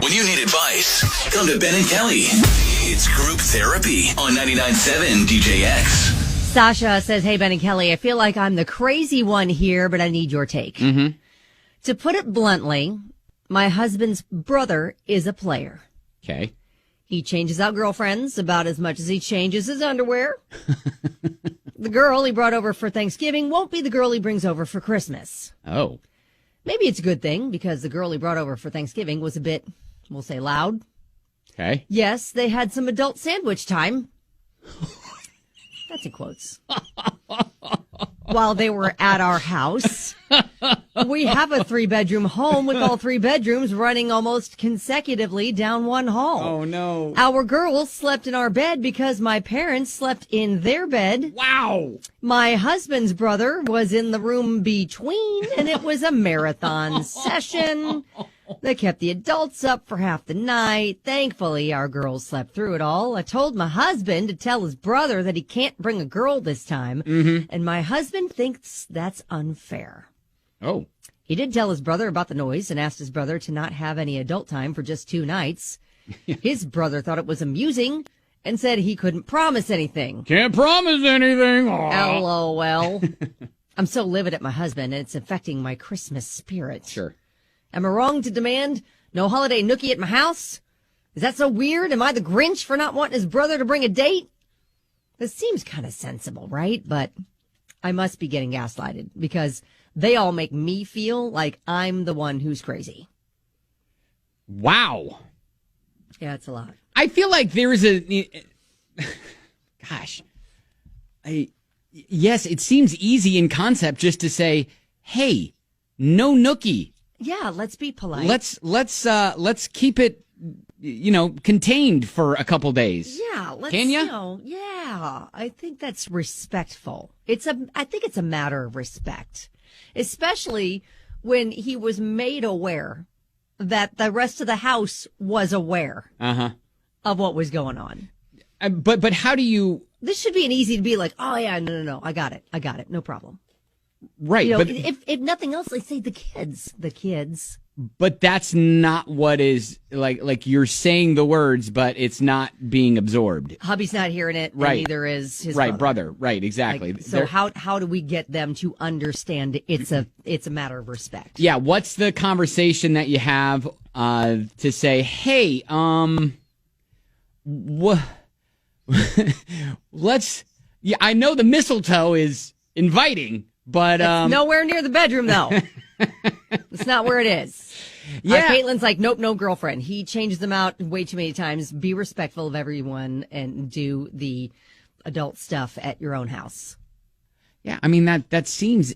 When you need advice, come to Ben and Kelly. It's group therapy on 99.7 DJX. Sasha says, hey, Ben and Kelly, I feel like I'm the crazy one here, but I need your take. Mm-hmm. To put it bluntly, my husband's brother is a player. Okay. He changes out girlfriends about as much as he changes his underwear. The girl he brought over for Thanksgiving won't be the girl he brings over for Christmas. Oh. Maybe it's a good thing because the girl he brought over for Thanksgiving was a bit, we'll say, loud. Okay. Yes, they had some adult sandwich time. That's in quotes. While they were at our house. We have a 3-bedroom home with all 3 bedrooms running almost consecutively down one hall. Oh, no. Our girls slept in our bed because my parents slept in their bed. Wow. My husband's brother was in the room between, and it was a marathon session. They kept the adults up for half the night. Thankfully, our girls slept through it all. I told my husband to tell his brother that he can't bring a girl this time, and my husband thinks that's unfair. Oh. He did tell his brother about the noise and asked his brother to not have any adult time for just 2 nights. His brother thought it was amusing and said he couldn't promise anything. Can't promise anything. LOL. I'm so livid at my husband, and it's affecting my Christmas spirit. Sure. Am I wrong to demand no holiday nookie at my house? Is that so weird? Am I the Grinch for not wanting his brother to bring a date? This seems kind of sensible, right? But I must be getting gaslighted because they all make me feel like I'm the one who's crazy. Wow. Yeah, it's a lot. I feel like there is gosh. Yes, it seems easy in concept just to say, hey, no nookie. Yeah, let's be polite. Let's keep it, contained for a couple days. Yeah, Can ya? Yeah, I think that's respectful. I think it's a matter of respect, especially when he was made aware that the rest of the house was aware of what was going on. But how do you? This should be an easy to be like, oh yeah, no, I got it, no problem. Right, but if nothing else, they say the kids. But that's not what is like you're saying the words, but it's not being absorbed. Hubby's not hearing it, right? And neither is his brother. Right, exactly. So how do we get them to understand it's a matter of respect? Yeah. What's the conversation that you have to say, hey, let's. Yeah, I know the mistletoe is inviting. But it's nowhere near the bedroom, though. It's not where it is. Yeah. Caitlin's like, nope, no girlfriend. He changes them out way too many times. Be respectful of everyone and do the adult stuff at your own house. Yeah, I mean that seems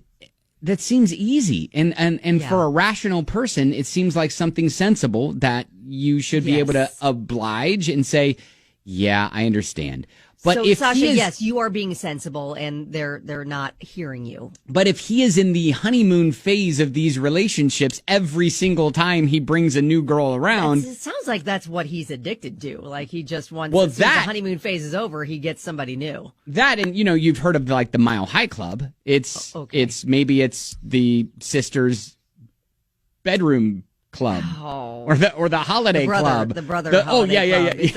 easy, and for a rational person, it seems like something sensible that you should be able to oblige and say, yeah, I understand. But so, if Sasha, yes, you are being sensible, and they're not hearing you. But if he is in the honeymoon phase of these relationships, every single time he brings a new girl around, it sounds like that's what he's addicted to. Like he just wants. Well, the honeymoon phase is over, he gets somebody new. That, and you've heard of like the Mile High Club. It's maybe it's the sister's bedroom club, or the holiday club, the brother. The holiday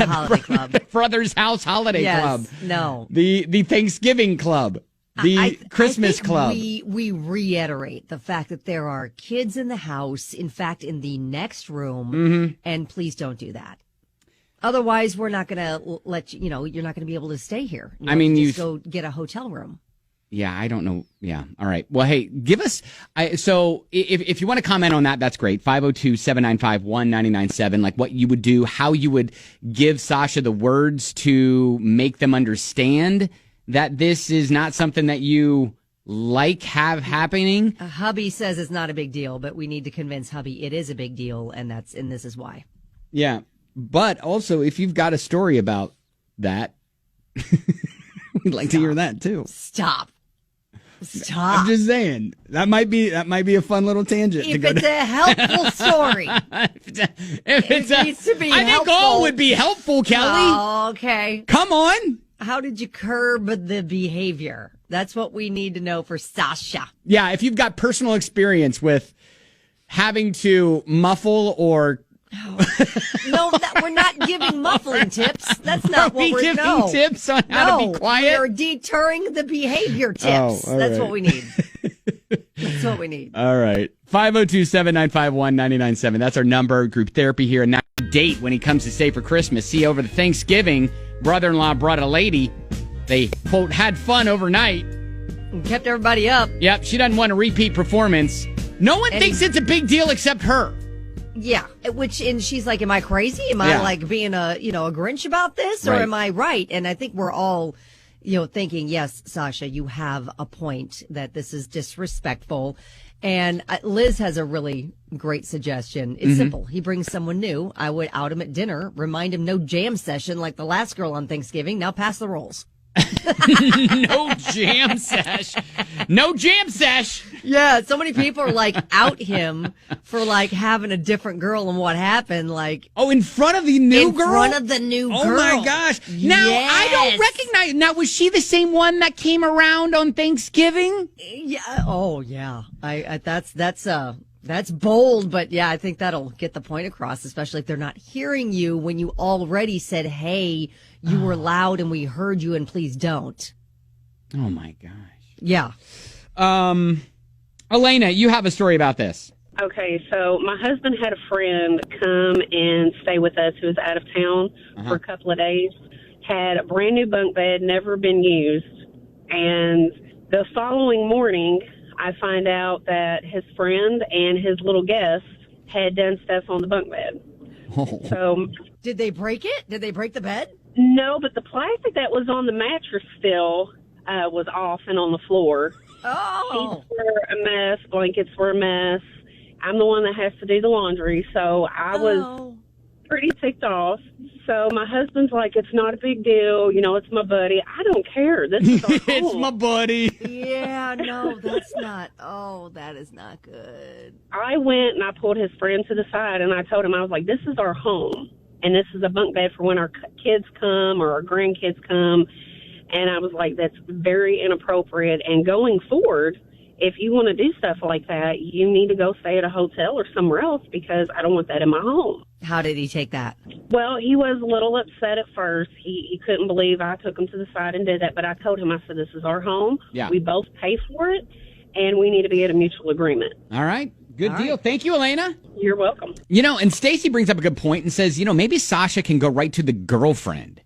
club, the brother's house holiday club. No, the Thanksgiving club, the Christmas club. We reiterate the fact that there are kids in the house. In fact, in the next room, and please don't do that. Otherwise, we're not going to let you. You're not going to be able to stay here. You go get a hotel room. Yeah, I don't know. Yeah. All right. Well, hey, give us. So if you want to comment on that, that's great. 502-795-1997. Like what you would do, how you would give Sasha the words to make them understand that this is not something that you have happening. Hubby says it's not a big deal, but we need to convince hubby it is a big deal, and this is why. Yeah. But also, if you've got a story about that, we'd like to hear that too. Stop. I'm just saying that might be a fun little tangent. If it's a helpful story, it needs to be. I think all would be helpful, Kelly. Oh, okay. Come on. How did you curb the behavior? That's what we need to know for Sasha. Yeah, if you've got personal experience with having to muffle or No, we're not giving muffling tips. That's not what we're giving no. tips on how to be quiet. We're deterring the behavior tips. That's what we need. That's what we need. All right. 502-7951-997. That's our number. Group therapy here. And now date when he comes to stay for Christmas. See, over the Thanksgiving, brother-in-law brought a lady. They, quote, had fun overnight. And kept everybody up. Yep. She doesn't want a repeat performance. No one thinks it's a big deal except her. Yeah, and she's like, am I crazy? Am I like being a Grinch about this, or am I right? And I think we're all, thinking, yes, Sasha, you have a point that this is disrespectful. And Liz has a really great suggestion. It's simple. He brings someone new. I would out him at dinner, remind him no jam session like the last girl on Thanksgiving. Now pass the rolls. No jam sesh. No jam sesh. Yeah, so many people are like out him for like having a different girl, and what happened? Like, in front of the new girl? In front of the new girl. Oh my gosh. Now, I don't recognize. Now, was she the same one that came around on Thanksgiving? Yeah. Oh, yeah. That's bold, but yeah, I think that'll get the point across, especially if they're not hearing you when you already said, hey, you were loud and we heard you and please don't. Oh my gosh. Yeah. Elena, you have a story about this. Okay, so my husband had a friend come and stay with us who was out of town for a couple of days, had a brand new bunk bed, never been used, and the following morning, I find out that his friend and his little guest had done stuff on the bunk bed. Oh. So, did they break it? Did they break the bed? No, but the plastic that was on the mattress still was off and on the floor. Oh. Sheets were a mess. Blankets were a mess. I'm the one that has to do the laundry, so I was pretty ticked off. So my husband's like, it's not a big deal. It's my buddy. I don't care. This is our home. It's my buddy. Yeah, no, that's not. Oh, that is not good. I went and I pulled his friend to the side, and I told him, I was like, this is our home, and this is a bunk bed for when our kids come or our grandkids come. And I was like, that's very inappropriate. And going forward, if you want to do stuff like that, you need to go stay at a hotel or somewhere else, because I don't want that in my home. How did he take that? Well, he was a little upset at first. He couldn't believe I took him to the side and did that. But I told him, I said, this is our home. Yeah. We both pay for it, and we need to be at a mutual agreement. All right. Good deal. Right. Thank you, Elena. You're welcome. And Stacy brings up a good point and says, maybe Sasha can go right to the girlfriend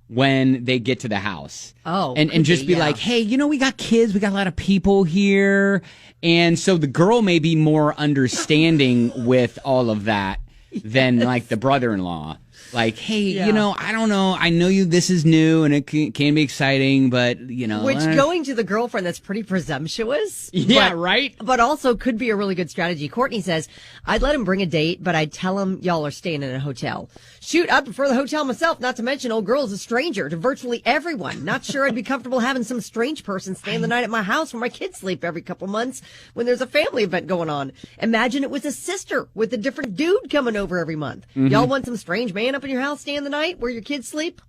when they get to the house. Oh, and just be like, hey, we got kids, we got a lot of people here. And so the girl may be more understanding with all of that than like the brother-in-law. Like, hey, I don't know. I know this is new and it can be exciting, but, Which going to the girlfriend, that's pretty presumptuous. Yeah, right? But also could be a really good strategy. Courtney says, I'd let him bring a date, but I'd tell him y'all are staying in a hotel. Shoot, I prefer the hotel myself, not to mention old girl is a stranger to virtually everyone. Not sure I'd be comfortable having some strange person staying the night at my house where my kids sleep every couple months when there's a family event going on. Imagine it was a sister with a different dude coming over every month. Mm-hmm. Y'all want some strange man up in your house staying the night where your kids sleep?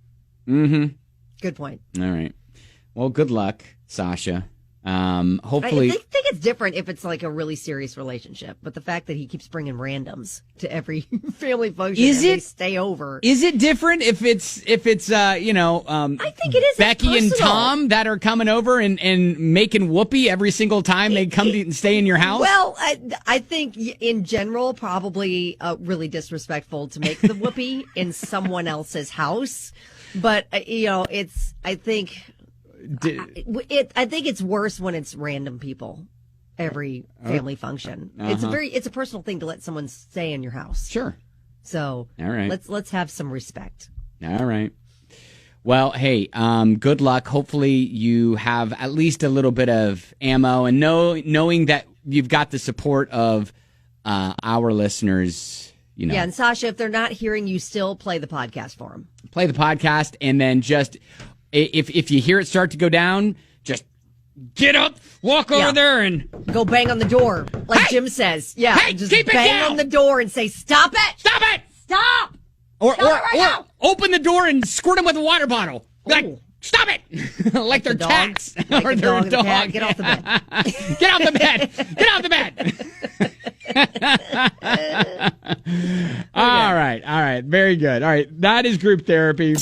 Mm-hmm. Good point. All right. Well, good luck, Sasha. Hopefully, I think it's different if it's like a really serious relationship, but the fact that he keeps bringing randoms to every family function and they stay over. Is it different if it's I think it is. Becky and Tom that are coming over and making whoopee every single time they come to stay in your house? Well, I think in general, probably really disrespectful to make the whoopee in someone else's house, but I think it's worse when it's random people every family function. It's a personal thing to let someone stay in your house. Sure. So all right. Let's have some respect. All right. Well, hey, good luck. Hopefully you have at least a little bit of ammo, and knowing that you've got the support of our listeners. Yeah, and Sasha, if they're not hearing you, still play the podcast for them. Play the podcast, and then just if you hear it start to go down, just get up, walk over there, and go bang on the door, like Jim says. Yeah, just keep it bang down on the door and say, "Stop it! Stop it! Stop!" Or open the door and squirt them with a water bottle. Like, stop it! Like they're cats. Like or the they're dog, a dog. Get off the bed. Get off the bed. Get off the bed. All right. Very good. All right. That is group therapy.